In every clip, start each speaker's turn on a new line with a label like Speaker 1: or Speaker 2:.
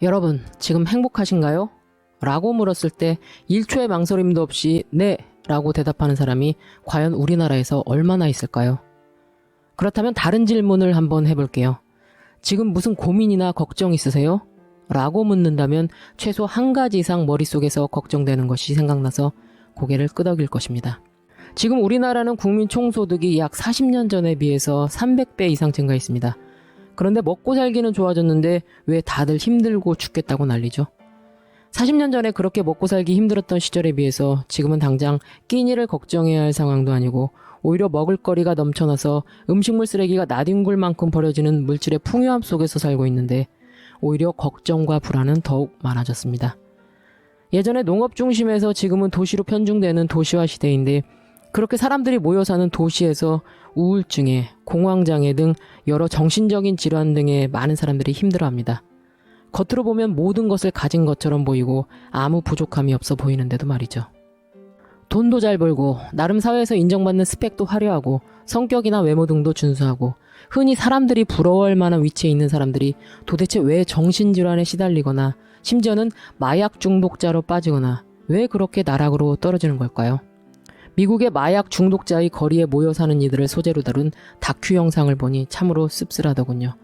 Speaker 1: 여러분, 지금 행복하신가요? 라고 물었을 때 1초의 망설임도 없이 네! 라고 대답하는 사람이 과연 우리나라에서 얼마나 있을까요? 그렇다면 다른 질문을 한번 해볼게요. 지금 무슨 고민이나 걱정 있으세요? 라고 묻는다면 최소 한 가지 이상 머릿속에서 걱정되는 것이 생각나서 고개를 끄덕일 것입니다. 지금 우리나라는 국민 총소득이 약 40년 전에 비해서 300배 이상 증가했습니다. 그런데 먹고 살기는 좋아졌는데 왜 다들 힘들고 죽겠다고 난리죠? 40년 전에 그렇게 먹고 살기 힘들었던 시절에 비해서 지금은 당장 끼니를 걱정해야 할 상황도 아니고 오히려 먹을거리가 넘쳐나서 음식물 쓰레기가 나뒹굴 만큼 버려지는 물질의 풍요함 속에서 살고 있는데 오히려 걱정과 불안은 더욱 많아졌습니다. 예전에 농업 중심에서 지금은 도시로 편중되는 도시화 시대인데 그렇게 사람들이 모여 사는 도시에서 우울증에 공황장애 등 여러 정신적인 질환 등에 많은 사람들이 힘들어합니다. 겉으로 보면 모든 것을 가진 것처럼 보이고 아무 부족함이 없어 보이는데도 말이죠. 돈도 잘 벌고 나름 사회에서 인정받는 스펙도 화려하고 성격이나 외모 등도 준수하고 흔히 사람들이 부러워할 만한 위치에 있는 사람들이 도대체 왜 정신질환에 시달리거나 심지어는 마약 중독자로 빠지거나 왜 그렇게 나락으로 떨어지는 걸까요? 미국의 마약 중독자의 거리에 모여 사는 이들을 소재로 다룬 다큐 영상을 보니 참으로 씁쓸하더군요.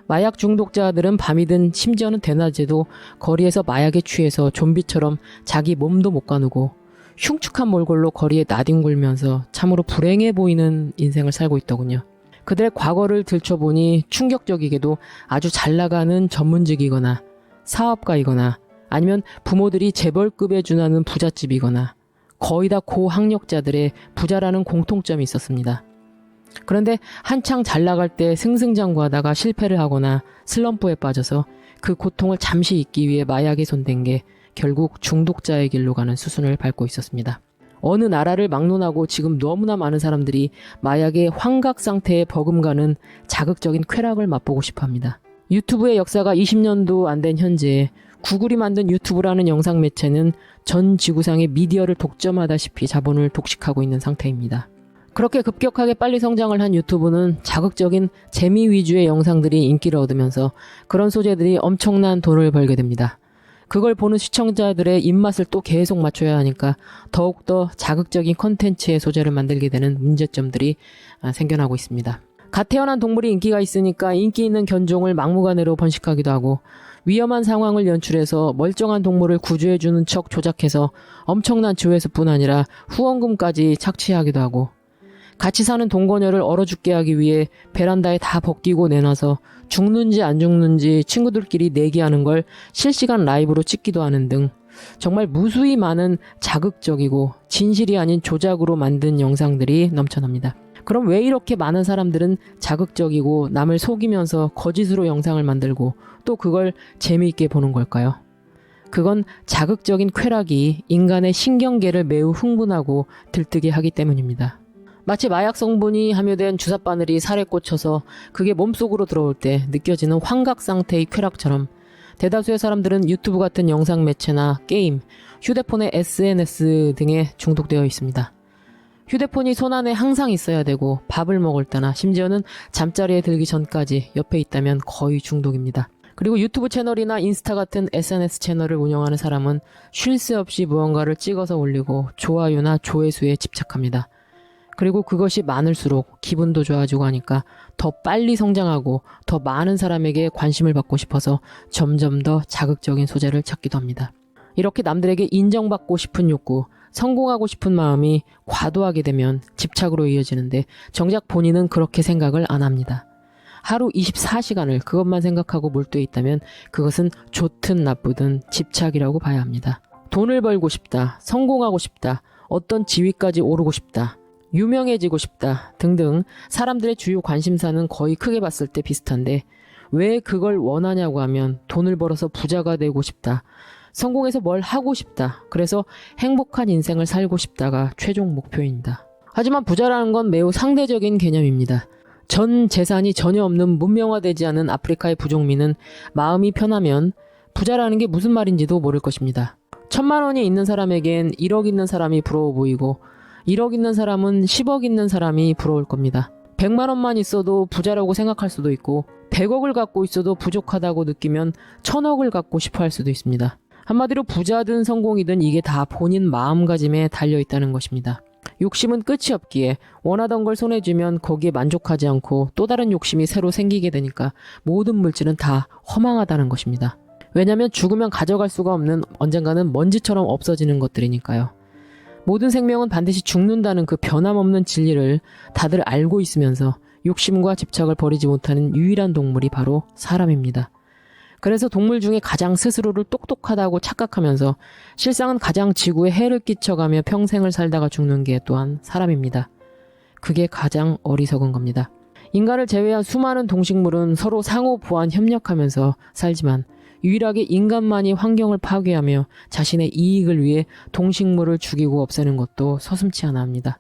Speaker 1: 마약 중독자들은 밤이든 심지어는 대낮에도 거리에서 마약에 취해서 좀비처럼 자기 몸도 못 가누고 흉측한 몰골로 거리에 나뒹굴면서 참으로 불행해 보이는 인생을 살고 있더군요. 그들의 과거를 들춰보니 충격적이게도 아주 잘 나가는 전문직이거나 사업가이거나 아니면 부모들이 재벌급에 준하는 부잣집이거나 거의 다 고학력자들의 부자라는 공통점이 있었습니다. 그런데 한창 잘 나갈 때 승승장구하다가 실패를 하거나 슬럼프에 빠져서 그 고통을 잠시 잊기 위해 마약에 손댄 게 결국 중독자의 길로 가는 수순을 밟고 있었습니다. 어느 나라를 막론하고 지금 너무나 많은 사람들이 마약의 환각 상태에 버금가는 자극적인 쾌락을 맛보고 싶어합니다. 유튜브의 역사가 20년도 안 된 현재 구글이 만든 유튜브라는 영상 매체는 전 지구상의 미디어를 독점하다시피 자본을 독식하고 있는 상태입니다. 그렇게 급격하게 빨리 성장을 한 유튜브는 자극적인 재미 위주의 영상들이 인기를 얻으면서 그런 소재들이 엄청난 돈을 벌게 됩니다. 그걸 보는 시청자들의 입맛을 또 계속 맞춰야 하니까 더욱더 자극적인 컨텐츠의 소재를 만들게 되는 문제점들이 생겨나고 있습니다. 갓 태어난 동물이 인기가 있으니까 인기 있는 견종을 막무가내로 번식하기도 하고 위험한 상황을 연출해서 멀쩡한 동물을 구조해주는 척 조작해서 엄청난 조회수뿐 아니라 후원금까지 착취하기도 하고 같이 사는 동거녀를 얼어 죽게 하기 위해 베란다에 다 벗기고 내놔서 죽는지 안 죽는지 친구들끼리 내기하는 걸 실시간 라이브로 찍기도 하는 등 정말 무수히 많은 자극적이고 진실이 아닌 조작으로 만든 영상들이 넘쳐납니다. 그럼 왜 이렇게 많은 사람들은 자극적이고 남을 속이면서 거짓으로 영상을 만들고 또 그걸 재미있게 보는 걸까요? 그건 자극적인 쾌락이 인간의 신경계를 매우 흥분하고 들뜨게 하기 때문입니다. 마치 마약 성분이 함유된 주사바늘이 살에 꽂혀서 그게 몸속으로 들어올 때 느껴지는 환각 상태의 쾌락처럼 대다수의 사람들은 유튜브 같은 영상 매체나 게임, 휴대폰의 SNS 등에 중독되어 있습니다. 휴대폰이 손안에 항상 있어야 되고 밥을 먹을 때나 심지어는 잠자리에 들기 전까지 옆에 있다면 거의 중독입니다. 그리고 유튜브 채널이나 인스타 같은 SNS 채널을 운영하는 사람은 쉴 새 없이 무언가를 찍어서 올리고 좋아요나 조회수에 집착합니다. 그리고 그것이 많을수록 기분도 좋아지고 하니까 더 빨리 성장하고 더 많은 사람에게 관심을 받고 싶어서 점점 더 자극적인 소재를 찾기도 합니다. 이렇게 남들에게 인정받고 싶은 욕구, 성공하고 싶은 마음이 과도하게 되면 집착으로 이어지는데 정작 본인은 그렇게 생각을 안 합니다. 하루 24시간을 그것만 생각하고 몰두해 있다면 그것은 좋든 나쁘든 집착이라고 봐야 합니다. 돈을 벌고 싶다, 성공하고 싶다, 어떤 지위까지 오르고 싶다, 유명해지고 싶다 등등 사람들의 주요 관심사는 거의 크게 봤을 때 비슷한데 왜 그걸 원하냐고 하면 돈을 벌어서 부자가 되고 싶다, 성공해서 뭘 하고 싶다, 그래서 행복한 인생을 살고 싶다가 최종 목표입니다. 하지만 부자라는 건 매우 상대적인 개념입니다. 전 재산이 전혀 없는 문명화되지 않은 아프리카의 부족민은 마음이 편하면 부자라는 게 무슨 말인지도 모를 것입니다. 1,000만 원이 있는 사람에겐 1억 있는 사람이 부러워 보이고 1억 있는 사람은 10억 있는 사람이 부러울 겁니다. 100만 원만 있어도 부자라고 생각할 수도 있고 100억을 갖고 있어도 부족하다고 느끼면 1000억을 갖고 싶어 할 수도 있습니다. 한마디로 부자든 성공이든 이게 다 본인 마음가짐에 달려있다는 것입니다. 욕심은 끝이 없기에 원하던 걸 손에 쥐면 거기에 만족하지 않고 또 다른 욕심이 새로 생기게 되니까 모든 물질은 다 허망하다는 것입니다. 왜냐하면 죽으면 가져갈 수가 없는 언젠가는 먼지처럼 없어지는 것들이니까요. 모든 생명은 반드시 죽는다는 그 변함없는 진리를 다들 알고 있으면서 욕심과 집착을 버리지 못하는 유일한 동물이 바로 사람입니다. 그래서 동물 중에 가장 스스로를 똑똑하다고 착각하면서 실상은 가장 지구에 해를 끼쳐가며 평생을 살다가 죽는 게 또한 사람입니다. 그게 가장 어리석은 겁니다. 인간을 제외한 수많은 동식물은 서로 상호 보완 협력하면서 살지만 유일하게 인간만이 환경을 파괴하며 자신의 이익을 위해 동식물을 죽이고 없애는 것도 서슴지 않아 합니다.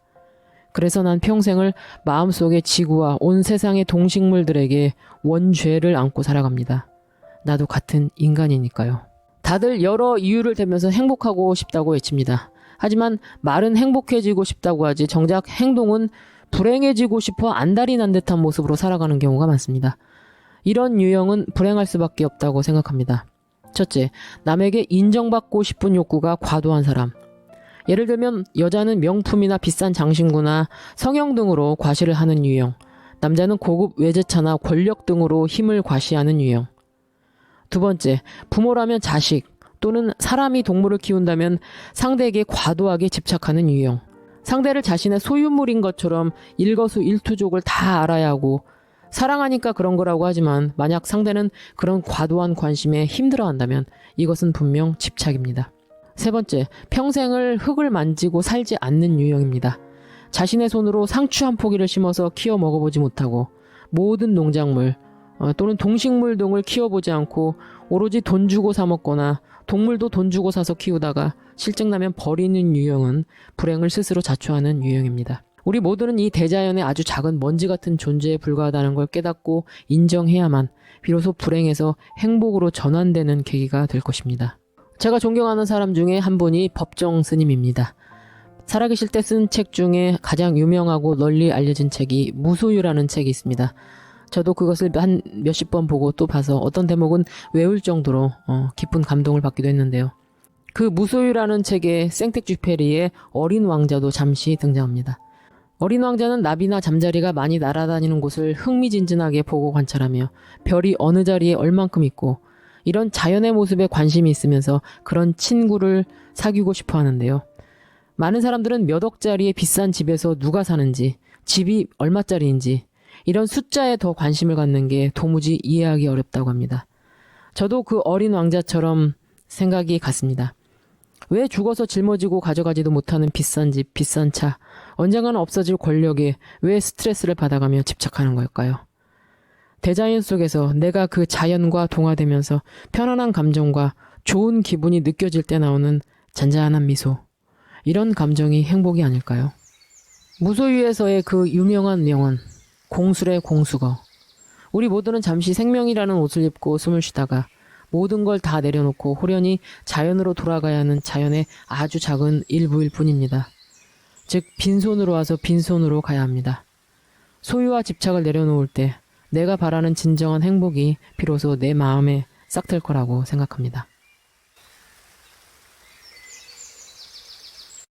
Speaker 1: 그래서 난 평생을 마음속에 지구와 온 세상의 동식물들에게 원죄를 안고 살아갑니다. 나도 같은 인간이니까요. 다들 여러 이유를 대면서 행복하고 싶다고 외칩니다. 하지만 말은 행복해지고 싶다고 하지 정작 행동은 불행해지고 싶어 안달이 난 듯한 모습으로 살아가는 경우가 많습니다. 이런 유형은 불행할 수밖에 없다고 생각합니다. 첫째, 남에게 인정받고 싶은 욕구가 과도한 사람. 예를 들면 여자는 명품이나 비싼 장신구나 성형 등으로 과시를 하는 유형, 남자는 고급 외제차나 권력 등으로 힘을 과시하는 유형. 두 번째, 부모라면 자식 또는 사람이 동물을 키운다면 상대에게 과도하게 집착하는 유형. 상대를 자신의 소유물인 것처럼 일거수일투족을 다 알아야 하고 사랑하니까 그런 거라고 하지만 만약 상대는 그런 과도한 관심에 힘들어한다면 이것은 분명 집착입니다. 세 번째, 평생을 흙을 만지고 살지 않는 유형입니다. 자신의 손으로 상추 한 포기를 심어서 키워 먹어보지 못하고 모든 농작물 또는 동식물 등을 키워보지 않고 오로지 돈 주고 사 먹거나 동물도 돈 주고 사서 키우다가 실증나면 버리는 유형은 불행을 스스로 자초하는 유형입니다. 우리 모두는 이 대자연의 아주 작은 먼지 같은 존재에 불과하다는 걸 깨닫고 인정해야만 비로소 불행에서 행복으로 전환되는 계기가 될 것입니다. 제가 존경하는 사람 중에 한 분이 법정 스님입니다. 살아계실 때 쓴 책 중에 가장 유명하고 널리 알려진 책이 무소유라는 책이 있습니다. 저도 그것을 한 몇십 번 보고 또 봐서 어떤 대목은 외울 정도로 깊은 감동을 받기도 했는데요. 그 무소유라는 책에 생텍쥐페리의 어린 왕자도 잠시 등장합니다. 어린 왕자는 나비나 잠자리가 많이 날아다니는 곳을 흥미진진하게 보고 관찰하며 별이 어느 자리에 얼만큼 있고 이런 자연의 모습에 관심이 있으면서 그런 친구를 사귀고 싶어 하는데요. 많은 사람들은 몇 억짜리의 비싼 집에서 누가 사는지, 집이 얼마짜리인지 이런 숫자에 더 관심을 갖는 게 도무지 이해하기 어렵다고 합니다. 저도 그 어린 왕자처럼 생각이 갔습니다. 왜 죽어서 짊어지고 가져가지도 못하는 비싼 집, 비싼 차, 언젠가는 없어질 권력에 왜 스트레스를 받아가며 집착하는 걸까요? 대자연 속에서 내가 그 자연과 동화되면서 편안한 감정과 좋은 기분이 느껴질 때 나오는 잔잔한 미소. 이런 감정이 행복이 아닐까요? 무소유에서의 그 유명한 명언, 공술의 공수거. 우리 모두는 잠시 생명이라는 옷을 입고 숨을 쉬다가 모든 걸 다 내려놓고 호련히 자연으로 돌아가야 하는 자연의 아주 작은 일부일 뿐입니다. 즉 빈손으로 와서 빈손으로 가야 합니다. 소유와 집착을 내려놓을 때 내가 바라는 진정한 행복이 비로소 내 마음에 싹틀 거라고 생각합니다.